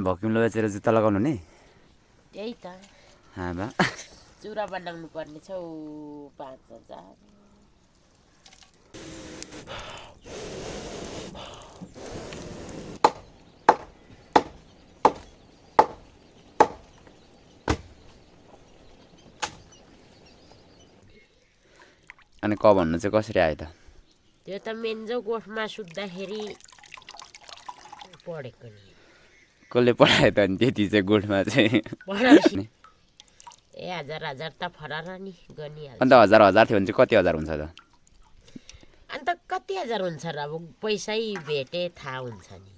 भक्युमले बेचेर जुत्ता लगाउनु नि त्यही त हाबा चुरा बनाउनु पर्ने छ 5,000 अनि क भन्नु चाहिँ कसरी आयो त त्यो त मेन्जो गोठमा सुत्दाखेरि पढेको नि कसले पढायो त अनि त्यति चाहिँ गोठमा चाहिँ ए हजार त फरार नि गनिहाल्छ अन्त हजार हजार थियो भने चाहिँ कति हजार हुन्छ त अन्त कति हजार हुन्छ र अब पैसै भेटे थाहा हुन्छ नि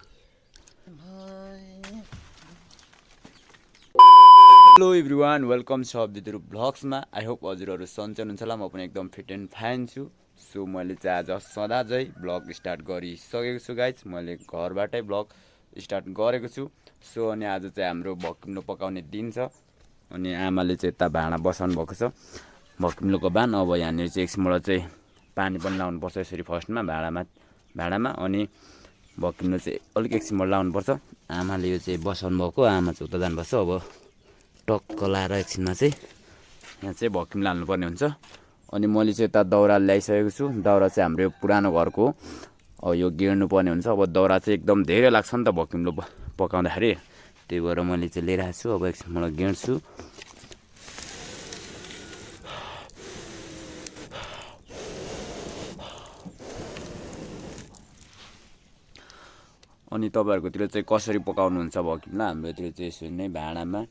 हेलो एभ्रिवान वेलकम छ अब्दितहरु ब्लग्समा आई होप हजुरहरू सन्चै हुनुहुन्छ होला म पनि एकदम फिट एन्ड फाइन छु सो मैले चाहिँ आज सदा झै ब्लग स्टार्ट गरिसकेको छु गाइज मैले घरबाटै ब्लग स्टार्ट गरेको छु सो अनि आज चाहिँ हाम्रो भक्किम्लो पकाउने दिन छ अनि आमाले चाहिँ यता भाँडा बसाउनु भएको छ भक्किम्लोको बान अब यहाँनिर चाहिँ एकछिनबाट चाहिँ पानी पनि लाउनुपर्छ यसरी फर्स्टमा भाँडामा अनि भक्किम्लो चाहिँ अलिक एकछिनबाट लाउनुपर्छ आमाले यो चाहिँ बसाउनु भएको आमा चाहिँ उता जानुपर्छ अब टक्क लाएर एकछिनमा चाहिँ यहाँ चाहिँ भक्किम लानुपर्ने हुन्छ अनि मैले चाहिँ यता दाउरा ल्याइसकेको छु दाउरा चाहिँ हाम्रो यो पुरानो घरको हो यो गिड्नु पर्ने हुन्छ अब दाउरा चाहिँ एकदम धेरै लाग्छ नि त भक्किम्लो पकाउँदाखेरि त्यही भएर मैले चाहिँ लिइरहेको छु अब एकछिन मलाई गिड्छु अनि तपाईँहरूकोतिर चाहिँ कसरी पकाउनुहुन्छ भक्किमलाई हाम्रोतिर चाहिँ यसरी नै भाँडामा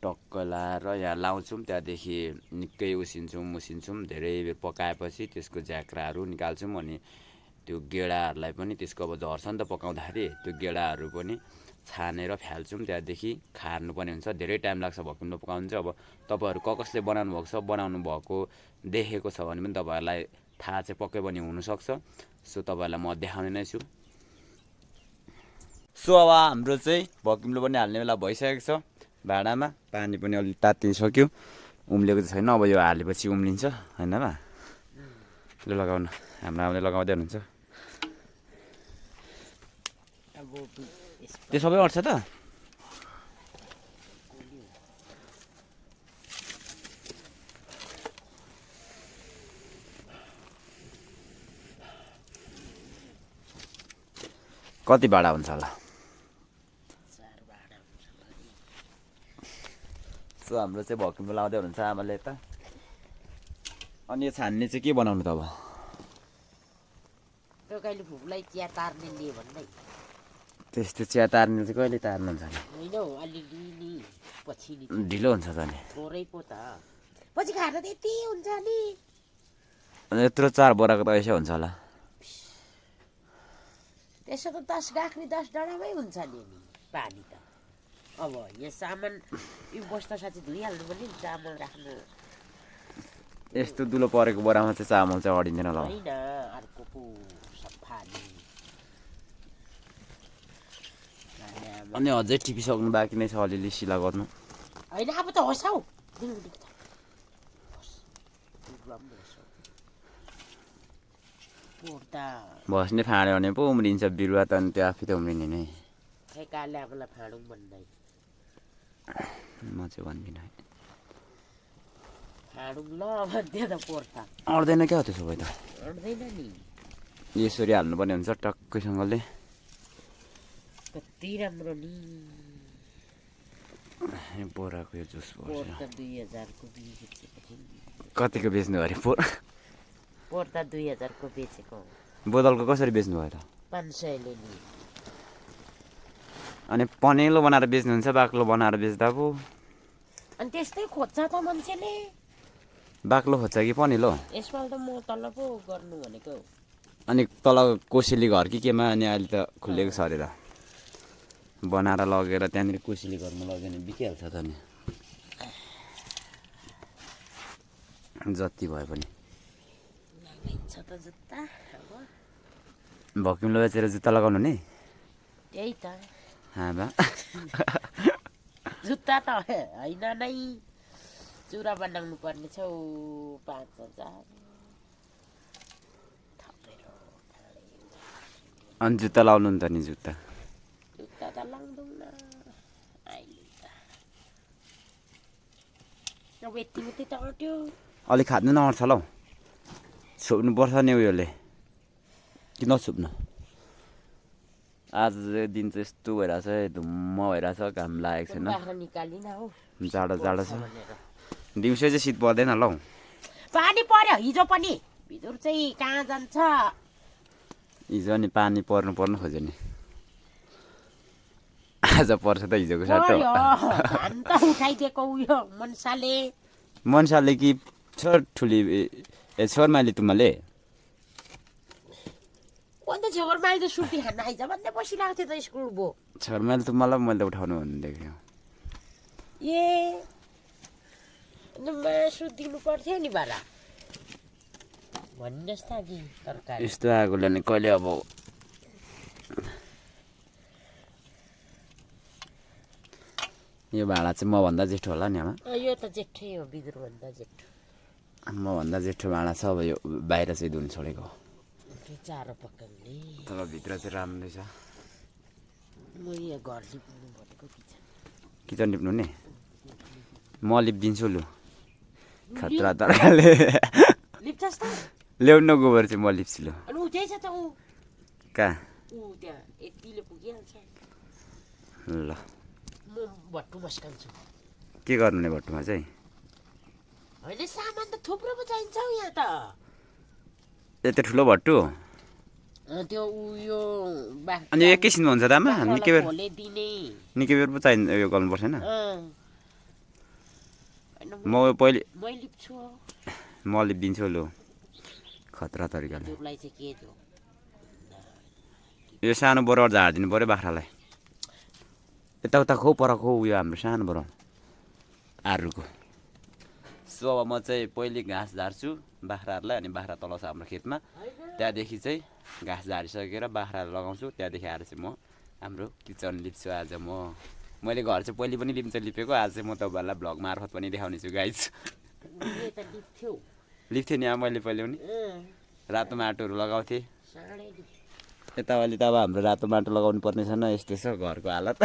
टक्क लाएर यहाँ लाउँछौँ त्यहाँदेखि निकै उसिन्छौँ धेरै बेर पकाएपछि त्यसको झ्याक्राहरू निकाल्छौँ अनि त्यो गेडाहरूलाई पनि त्यसको अब झर्छ नि त पकाउँदाखेरि त्यो गेडाहरू पनि छानेर फ्याल्छौँ त्यहाँदेखि खार्नुपर्ने हुन्छ धेरै टाइम लाग्छ भक्किम्लो पकाउनु चाहिँ अब तपाईँहरू कसले बनाउनु भएको छ बनाउनु भएको देखेको छ भने पनि तपाईँहरूलाई थाहा चाहिँ पक्कै पनि हुनसक्छ सो तपाईँहरूलाई म देखाउने नै छु सो अब हाम्रो चाहिँ भक्किम्लो पनि हाल्ने बेला भइसकेको छ भाँडामा पानी पनि अलिक तातिसक्यो उम्लेको चाहिँ छैन अब यो हालेपछि उम्लिन्छ होइन बा ल लगाउनु हाम्रो आमाले लगाउँदै हुनुहुन्छ त्यो सबै अट्छ त कति भाडा हुन्छ होला सो हाम्रो चाहिँ भक्किम्लो लाउँदै हुनुहुन्छ आमाले यता अनि यो छान्ने चाहिँ के बनाउनु त अब कहिले फुपूलाई चिया तार्ने लिए भन्दै त्यस्तो चिया तार्ने चाहिँ कहिले तार्नुहुन्छ नि होइन हौ अलिअलि पछि ढिलो हुन्छ त नि थोरै पो त पछि खाएर त यति हुन्छ नि अनि यत्रो 4 बोराको त यसो हुन्छ होला त्यसो त 10 गाँख्री 10 डाँडामै हुन्छ नि पानी त अब यो सामान यो बस्दा साथी धुइहाल्नु पनि चामल राख्नु यस्तो दुलो परेको बोरामा चाहिँ चामल चाहिँ अडिँदैन ल होइन अर्को पो सफा अनि अझै टिपिसक्नु बाँकी नै छ अलिअलि सिला गर्नु होइन अब त होस् हौ बस्ने फाँड्यो भने पो उम्रिन्छ बिरुवा त अनि त्यो आफै त उम्रिने नै खै काले आफूलाई फाँडौँ भन्दै म चाहिँ भन्दिनँ फाँडौँ ल भन्थ्यो त पोर्ता अड्दैन क्या हो त्यो सबै त अड्दैन नि यसरी हाल्नुपर्ने हुन्छ टक्कैसँगले कति राम्रो नि बोराको यो जुस पोर त 2000 को बेचेको कतिको बेच्नु अरे पोर त 2000 को बेचेको बोतलको कसरी बेच्नु भयो त 500 ले नि अनि पनेलो बनाएर बेच्नुहुन्छ बाक्लो बनाएर बेच्दा पो अनि त्यस्तै खोज्छ त मान्छेले बाक्लो खोज्छ कि पनेलो यसपाल त म तल पो गर्नु भनेको अनि तल कोसेली घर कि केमा अनि अहिले त खुलेको छ अरे त बनाएर लगेर त्यहाँनिर कोसेली घरमा लग्यो भने बिकिहाल्छ त नि जति भए पनि लगाइन्छ त जुत्ता अब भक्किम्लो बेचेर जुत्ता लगाउनु नि त्यही त हाबा जुत्ता त होइन नै चुरा बनाउनु पर्ने छ 5,000 अनि जुत्ता लाउनु नि त नि जुत्ता त लाउँदौँ न अब यति मात्रै त अट्यो अलिक खाँद्नु नआँट्छ होला हौ छोप्नुपर्छ नि उयोले कि नछोप्नु आज दिन चाहिँ यस्तो भइरहेछ है धुम्म भइरहेछ घाम लागेको छैन बाख्रा निकालिन हौ जाडो जाडो छ भनेर दिउँसो चाहिँ शीत पर्दैन होला हौ पानी पर्यो हिजो पनि भित्र चाहिँ कहाँ जान्छ हिजो नि पानी पर्नु खोज्यो नि आज पर्छ त हिजोको साटो धान त उठाइदिएको उयो मनसाले कि छोर ठुली छोरमाइली तुम्हाले अन्त छेउरमा आइज सुर्ती खान आइज भन्दै बसिरहेको थियो त स्कुल बो छोरमाइली तुम्हालाई मैले उठाउनु भन्दैछु ए मासु दिनु पर्थ्यो नि बारा भन्नुहोस् त कि तरकारी यस्तो आगोले नि कहिले अब यो भाँडा चाहिँ मभन्दा जेठो होला नि आमा यो त जेठै हो बिजुरभन्दा जेठो मभन्दा जेठो भाँडा छ अब यो बाहिर चाहिँ धुन छोडेको चारो पकाउने तर भित्र चाहिँ राम्रै छ म यहाँ घर लिप्नु भनेको किचन टिप्नु नि म लिपिदिन्छु लु खतरा तरले लिप्छस् त ल्याउनु गोबर चाहिँ म लिप्छु लु अनि उ त्यही छ त ऊ कहाँ ऊ त्यहाँ यतिले पुगिहाल्छ ल म भट्टु मस्कान्छु के गर्नु नि भट्टुमा चाहिँ होइन सामान त थुप्रो पो चाहिन्छ हौ यहाँ त यति ठुलो भट्टु त्यो उयो अनि एकैछिनमा हुन्छ त आमा निकै बेर दिने निकै बेर पो चाहिन्छ उयो गर्नु पर्छ होइन म पहिले मै लिप्छु म लिपिदिन्छु लु खतरा तरिकाले त्यसलाई चाहिँ के दियो यो सानो बराबर झारिदिनु पऱ्यो बाख्रालाई यताउता खौ पर खौ उयो हाम्रो सानो बराबर आरुको सो अब म चाहिँ पहिले घाँस झार्छु बाख्राहरूलाई अनि बाख्रा तल छ हाम्रो खेतमा त्यहाँदेखि चाहिँ घाँस झारिसकेर बाख्राहरू लगाउँछु त्यहाँदेखि आएर चाहिँ म हाम्रो किचन लिप्छु आज मैले घर चाहिँ पहिले पनि लिपेको आज चाहिँ म तपाईँहरूलाई भ्लग मार्फत पनि देखाउने छु गाइज लिप्थेँ नि मैले पहिले पनि रातो माटोहरू लगाउँथेँ यतावाली त अब हाम्रो रातो माटो लगाउनु पर्ने छैन यस्तो छ घरको हालत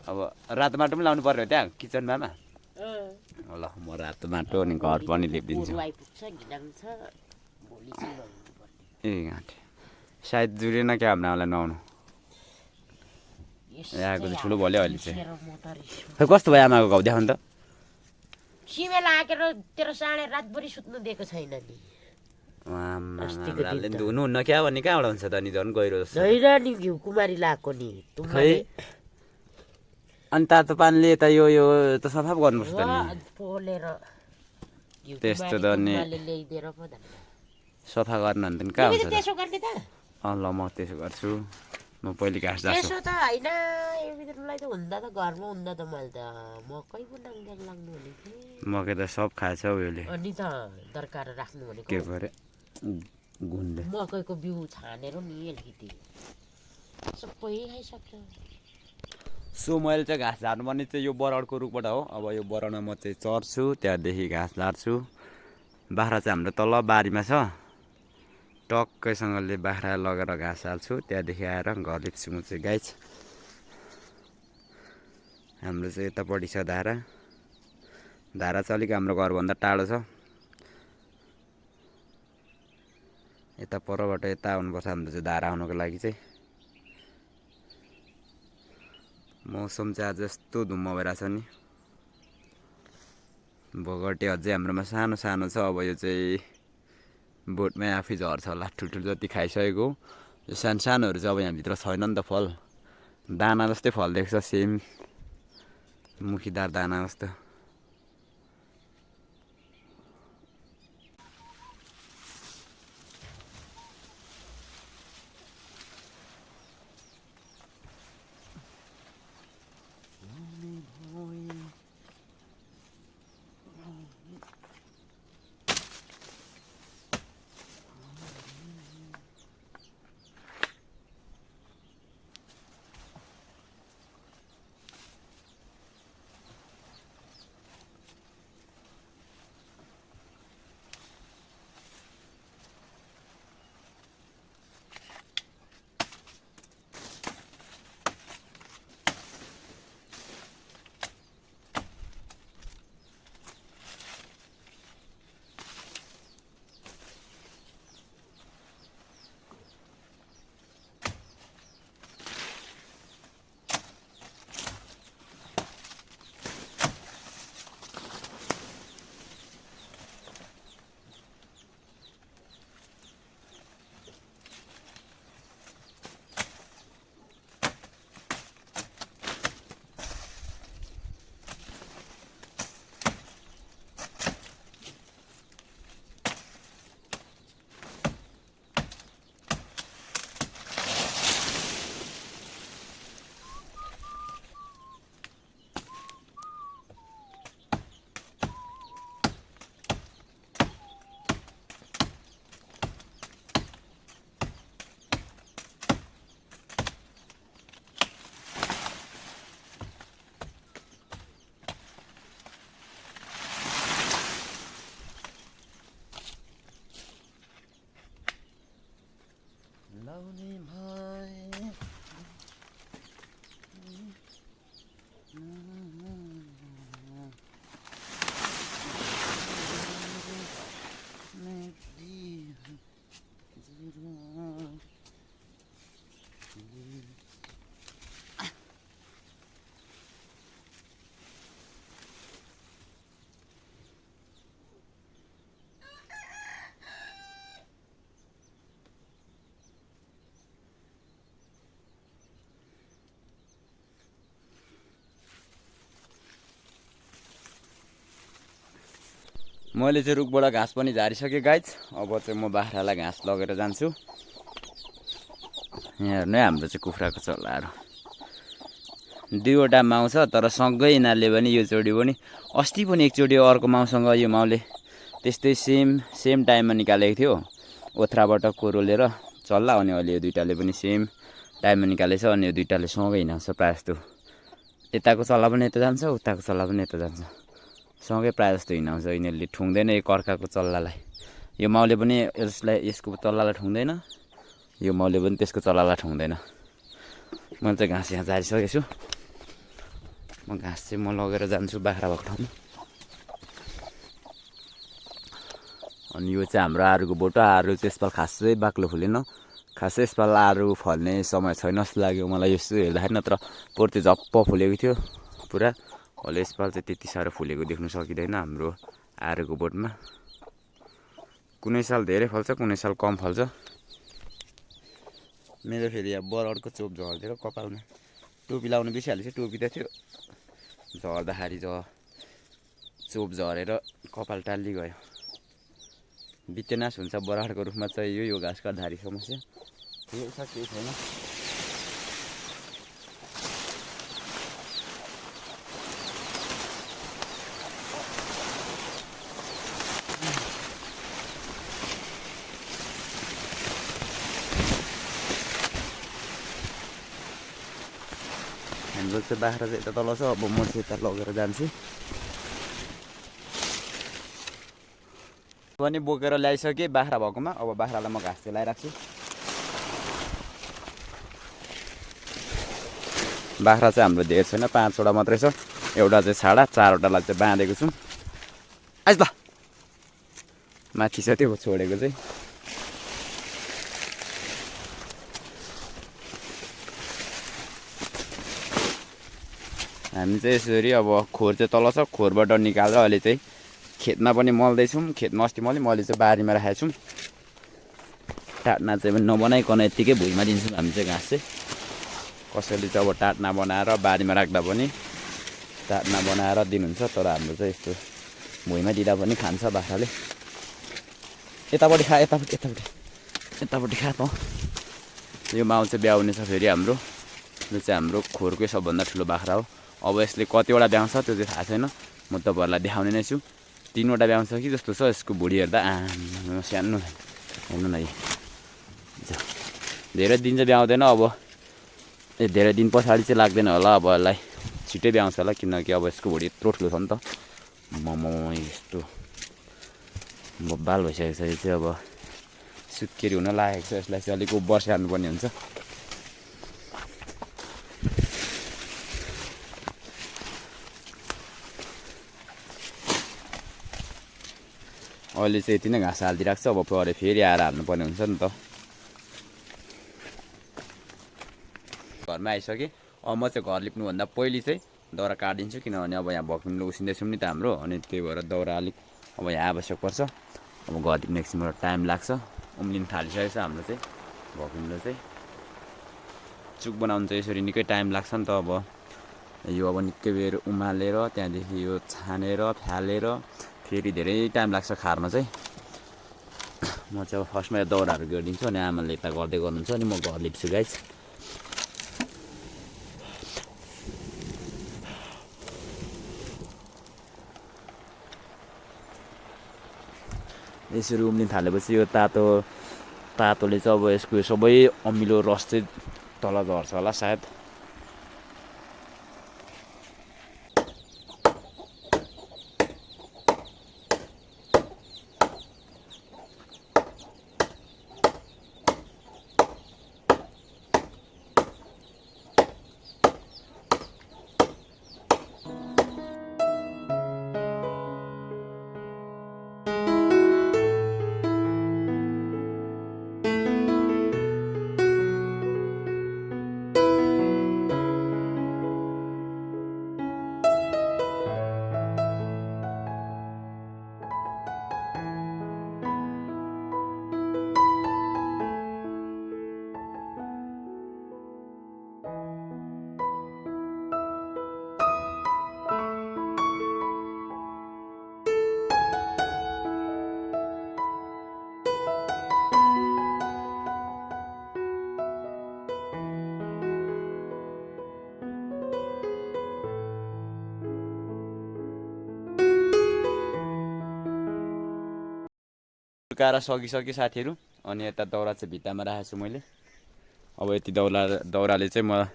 अब रातो माटो पनि लाउनु पर्यो त्यहाँ किचनमा ल म रातो माटो अनि घर पनि लिपिदिन्छु ए घाँटे सायद जुरेन क्या हाम्रो आमालाई नुहाउनु आएको त ठुलो भयो अहिले चाहिँ खै कस्तो भयो आमाको घाउ देखाउनु त सिमे लागेर तेरो साँडे रातभरि सुत्नु दिएको छैन नि धुनुहुन्न क्या भन्ने कहाँबाट हुन्छ त नि झन् गहिरो नि घिउ कुमारी लगाएको नि खै अनि तातो पानीले त यो त सफा गर्नुपर्छ त नि पोलेर त्यस्तो त नि ल्याइदिएर पो सफा गर्न भने त कहाँ हुन्छ त्यसो गर्ने त ल म त्यसो गर्छु म पहिले घाँस झार्छु त्यसो त होइन एभित्रलाई त हुँदा त घरमा हुँदा त मैले त मकै पो नाङ्गेर लाग्नु भनेको मकै त सब खाएछ उयोले अनि त दर्काएर राख्नु भनेको के गरे गुन्डे मकैको बिउ छानेर नि अलिकति सबै खाइसक्छ सो मैले चाहिँ घाँस झार्नुपर्ने चाहिँ यो बराडको रुखबाट हो अब यो बराडमा म चाहिँ चढ्छु त्यहाँदेखि घाँस झार्छु बाख्रा चाहिँ हाम्रो तल बारीमा छ टक्कैसँगले बाख्रा लगेर घाँस हाल्छु त्यहाँदेखि आएर घर लिप्छु म चाहिँ गाइज हाम्रो चाहिँ यतापट्टि छ धारा चाहिँ अलिक हाम्रो घरभन्दा टाढो छ यता परबाट यता आउनुपर्छ हाम्रो चाहिँ धारा आउनुको लागि चाहिँ मौसम चाहिँ आज यस्तो धुम्म भइरहेछ नि भोगटे अझै हाम्रोमा सानो सानो छ अब यो चाहिँ बोटमै आफै झर्छ होला ठुल्ठुलो जति खाइसकेको यो सानो सानोहरू चाहिँ अब यहाँभित्र छैन नि त फल दाना जस्तै फल देख्छ सेम मुखीदार दाना जस्तो मैले चाहिँ रुखबाट घाँस पनि झारिसकेँ गाइज। अब चाहिँ म बाख्रालाई घाँस लगेर जान्छु। यहाँ हेर्नु है हाम्रो चाहिँ कुखुराको चल्लाहरू 2वटा माउ छ, तर सँगै यिनीहरूले पनि यो जोडी पनि अस्ति पनि एकचोटि अर्को माउसँग यो माउले त्यस्तै सेम टाइममा निकालेको थियो ओथ्राबाट कोरोलेर चल्ला। अनि अहिले यो दुइटाले पनि सेम टाइममा निकालेछ। अनि यो दुइटाले सँगै हिँडाउँछ प्रायः जस्तो। यताको चल्ला पनि यता जान्छ, उताको चल्ला पनि यता जान्छ, सँगै प्रायः जस्तो हिँडाउँछ। यिनीहरूले ठुङ्दैन एक अर्काको चल्लालाई। यो माउले पनि यसको चल्लालाई ठुङ्दैन, यो माउले पनि त्यसको चल्लालाई ठुङ्दैन। मैले चाहिँ घाँस यहाँ झारिसकेको छु। म घाँस चाहिँ म लगेर जान्छु बाख्रा भएको ठाउँमा। अनि यो चाहिँ हाम्रो आरुको बोटो। आरु चाहिँ यसपालि खासै बाक्लो फुलेन। खासै यसपालि आरु फल्ने समय छैन जस्तो लाग्यो मलाई यसो हेर्दाखेरि। नत्र पोहोर चाहिँ झप्प फुलेको थियो पुरा। अहिले यसपालि चाहिँ त्यति साह्रो फुलेको देख्नु सकिँदैन हाम्रो आरुको बोटमा। कुनै साल धेरै फल्छ, कुनै साल कम फल्छ। मेरो फेरि यहाँ बरडको चोप झर्दिएर कपालमा टोपी लाउनु बिर्सिहालेको छु। टोपी त थियो, झर्दाखेरि चोप झरेर कपाल टाल्ली गयो। बितेनास हुन्छ बराडको रुखमा चाहिँ यो घाँस काट्दाखेरि समस्या। केही छ केही छैन। हाम्रो चाहिँ बाख्रा चाहिँ यता तल छ। अब म चाहिँ यता लगेर जान्छु। पनि बोकेर ल्याइसकेँ बाख्रा भएकोमा। अब बाख्रालाई म घाँस चाहिँ लगाइराख्छु। बाख्रा चाहिँ हाम्रो धेरै छैन, 5वटा मात्रै छ। एउटा चाहिँ छाडा, 4वटालाई चाहिँ बाँधेको छु। आइज ल, माथि छ त्यो छोडेको चाहिँ। हामी चाहिँ यसरी अब खोर चाहिँ तल छ, खोरबाट निकालेर अहिले चाहिँ खेतमा पनि मल्दैछौँ। खेतमा अस्ति मैले चाहिँ बारीमा राखेको छु। टाट्ना चाहिँ नबनाइकन यत्तिकै भुइँमा दिन्छौँ हामी चाहिँ घाँस चाहिँ। कसैले चाहिँ अब टाट्ना बनाएर बारीमा राख्दा पनि टाट्ना बनाएर दिनुहुन्छ। तर हाम्रो चाहिँ यस्तो भुइँमा दिँदा पनि खान्छ बाख्राले। यतापट्टि खा, यतापट्टि खा त। यो माउ चाहिँ ब्याउने छ फेरि हाम्रो। यो चाहिँ हाम्रो खोरकै सबभन्दा ठुलो बाख्रा हो। अब यसले कतिवटा ब्याउँछ त्यो चाहिँ थाहा छैन, म तपाईँहरूलाई देखाउने नै छु। 3वटा ब्याउँछ कि जस्तो छ यसको भुँडी हेर्दा। सानो हेर्नु न, धेरै दिन चाहिँ ब्याउँदैन। अब धेरै दिन पछाडि चाहिँ लाग्दैन होला अब यसलाई, छिट्टै ब्याउँछ होला। किनकि अब यसको भुँडी यत्रो ठुलो छ नि त। मम यस्तो बब्बाल भइसकेको छ। यो चाहिँ अब सुत्केरी हुन लागेको छ। यसलाई चाहिँ अलिक उब्बर स्याहार्नुपर्ने हुन्छ। अहिले चाहिँ यति नै घाँस हालिदिइरहेको छ। अब परे फेरि आएर हाल्नुपर्ने हुन्छ नि त। घरमा आइसकेँ। अब म चाहिँ घर लिप्नुभन्दा पहिले चाहिँ दाउरा काटिदिन्छु। किनभने अब यहाँ भक्युमले उसिन्दैछौँ नि त हाम्रो। अनि त्यही भएर दाउरा अलिक अब यहाँ आवश्यक पर्छ। अब घर लिप्ने एकछिनबाट टाइम लाग्छ। उम्लिन थालिसकेको छ हाम्रो चाहिँ भक्युमले चाहिँ। चुक बनाउनु चाहिँ यसरी निकै टाइम लाग्छ नि त। अब यो अब निकै बेर उमालेर त्यहाँदेखि यो छानेर फ्यालेर फेरि धेरै टाइम लाग्छ खार्न चाहिँ। म चाहिँ अब फर्स्टमा दाउराहरू गरिदिन्छु। अनि आमाले यता गर्दै गर्नुहुन्छ। अनि म घर लिप्छु गाइस। यसरी उम्लिन थालेपछि यो तातोले चाहिँ अब यसको सबै अमिलो रस चाहिँ तल झर्छ होला सायद। सुकाएर सकिसक्यो साथीहरू। अनि यता दाउरा चाहिँ भित्तामा राखेको छु मैले। अब यति दाउराले चाहिँ मलाई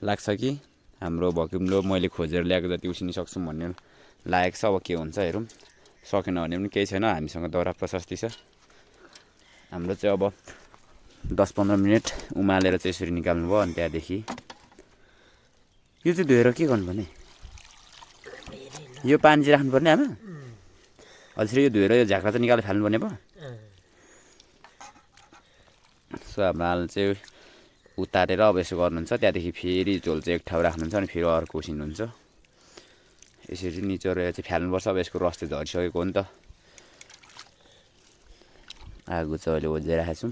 लाग्छ कि हाम्रो भक्युमलो मैले खोजेर ल्याएको जति उसिनिसक्छौँ भन्ने लागेको छ। अब के हुन्छ हेरौँ, सकेन भने पनि केही छैन, हामीसँग दाउरा प्रशस्ति छ। हाम्रो चाहिँ अब 10-15 मिनट उमालेर चाहिँ यसरी निकाल्नु भयो। अनि त्यहाँदेखि यो चाहिँ धोएर के गर्नुपर्ने? यो पानी चाहिँ राख्नुपर्ने आमा? हजुर, यो धोएर यो झाक्रा चाहिँ निकालेर फाल्नुपर्ने भयो। सो हाम्रो आमा चाहिँ उतारेर अब यसो गर्नुहुन्छ। त्यहाँदेखि फेरि झोल चाहिँ एक ठाउँ राख्नुहुन्छ अनि फेरि अर्को उसिन्नुहुन्छ। यसरी निचोरेर चाहिँ फाल्नुपर्छ। अब यसको रस चाहिँ झरिसकेको हो नि त। आगो चाहिँ अहिले ओझिराखेको छौँ।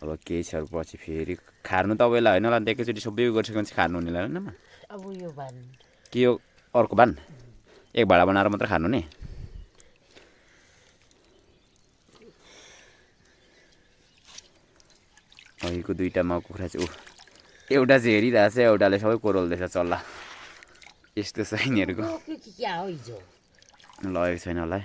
अब केही छ पछि फेरि खार्नु त अब यसलाई होइन होला नि त, एकैचोटि सबै गरिसक्यो भने चाहिँ खार्नु हुने होइन न? अब यो बान कि यो अर्को बान एक भाँडा बनाएर मात्र खानु नि? अहिलेको दुईवटा माउ कुखुरा चाहिँ एउटा चाहिँ हेरिरहेको छ, एउटाले सबै कोरोल्दैछ चल्ला। यस्तो छ यिनीहरूको। लगेको छैन होला है।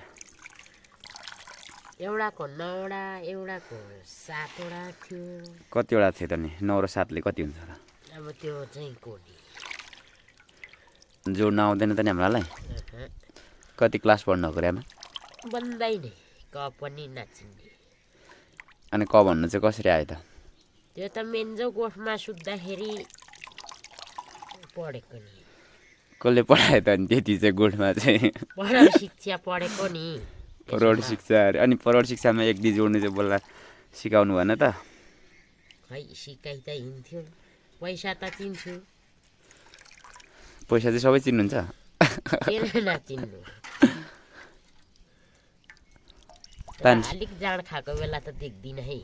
एउटाको 9वटा, एउटाको 7वटा थियो। कतिवटा थियो त नि? 9 र 7ले कति हुन्छ र? अब त्यो चाहिँ कोडी जोड्न आउँदैन त नि हामीलाई। कति क्लास पढ्नको रे आमा? बन्दैन क पनि नचिन्ने। अनि क भन्नु चाहिँ कसरी आयो त? त्यो त मेन्जो गोठमा सुत्दाखेरि पढेको नि। कसले पढायो त अनि त्यति चाहिँ गोठमा चाहिँ? प्रौढ शिक्षा पढेको नि। प्रौढ शिक्षा अरे? अनि प्रौढ शिक्षामा एक दुई जोड्नु चाहिँ बोल्ला सिकाउनु भएन त? खै सिकाइ त हिँड्थ्यो। पैसा त चिन्छु। पैसा चाहिँ सबै चिन्नुहुन्छ? नचिन्नु। अलिक जाँड खाएको बेला त देख्दिनँ है।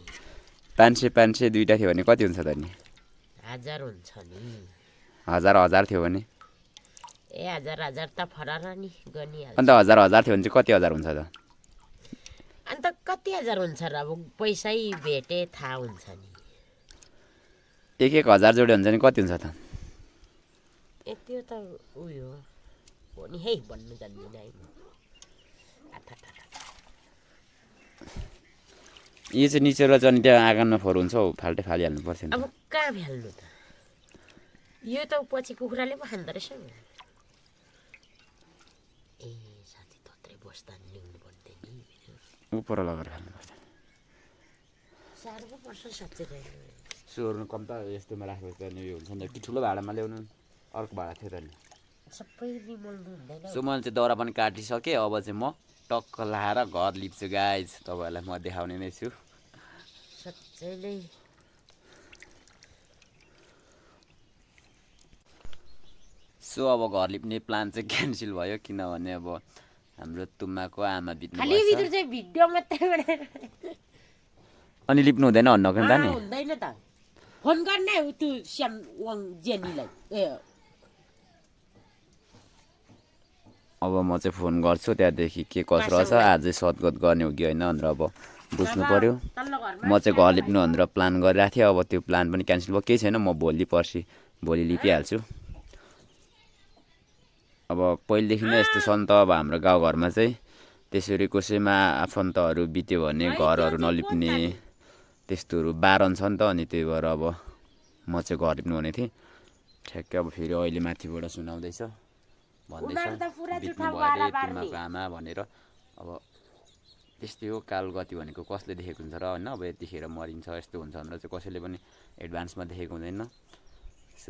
500 दुईवटा थियो भने कति हुन्छ त नि? 1000 हुन्छ नि। 1000 थियो भने? ए 1000 त फरार नि गनिहाल्छ। अन्त 1000 थियो भने चाहिँ कति हजार हुन्छ त? अन्त कति हजार हुन्छ र? अब पैसै भेटे थाहा हुन्छ नि। 1000 जोड्यो हुन्छ नि कति हुन्छ त? ए त्यो त उयो हो नि है, भन्नु जान्दिनँ है। यो चाहिँ निचेर चाहिँ त्यहाँ आँगनमा फोहोर हुन्छ हौ, फाल्टै फालिहाल्नु पर्छ नि। अब कहाँ भ्याल्नु त? यो त पछि कुखुराले पो खाँदो रहेछ। ए साथी तत्रै बस्दा ल्याउनु पर्दैन नि। उपर लगाएर फाल्नुपर्छ। साह्रो पो पर्छ साँच्चै। सोर्नु कम त यस्तोमा राखेको त नि उयो हुन्छ नि त। कि ठुलो भाँडामा ल्याउनु? अर्को भाँडा थियो त नि। सबै निमल्नु हुँदैन। सो मैले चाहिँ दाउरा पनि काटिसकेँ। अब चाहिँ म टक्क लाएर घर लिप्छु गाइज। तपाईँहरूलाई म देखाउने नै छु। साँच्चै नै सो अब घर लिप्ने प्लान चाहिँ क्यान्सल भयो, किनभने अब हाम्रो तुम्माको आमा बित्नु खाली भित्र चाहिँ भिडियो मात्रै बनाएर। अनि लिप्नु हुँदैन भन्नको नि त नि? हुँदैन त। फोन गर्ने त्यो श्याम वाङ जेनीलाई। ए अब म चाहिँ फोन गर्छु, त्यहाँदेखि के कसो रहेछ आजै सदगत गर्ने हो कि होइन भनेर अब बुझ्नु पऱ्यो। म चाहिँ घर लिप्नु भनेर प्लान गरिरहेको थिएँ। अब त्यो प्लान पनि क्यान्सल भयो। केही छैन, म भोलि लिपिहाल्छु। अब पहिलेदेखि नै यस्तो छ नि त, अब हाम्रो गाउँघरमा चाहिँ त्यसरी कसैमा आफन्तहरू बित्यो भने घरहरू नलिप्ने त्यस्तोहरू बारन छ नि त। अनि त्यही भएर अब म चाहिँ घर लिप्नु भने थिएँ। ठ्याक्कै अब फेरि अहिले माथिबाट सुनाउँदैछ, भन्दैछ बित्नु भयो अरे तुम्माको आमा भनेर। अब त्यस्तै हो, कालगति भनेको कसले देखेको हुन्छ र होइन? अब यतिखेर मरिन्छ यस्तो हुन्छ भनेर चाहिँ कसैले पनि एडभान्समा देखेको हुँदैन।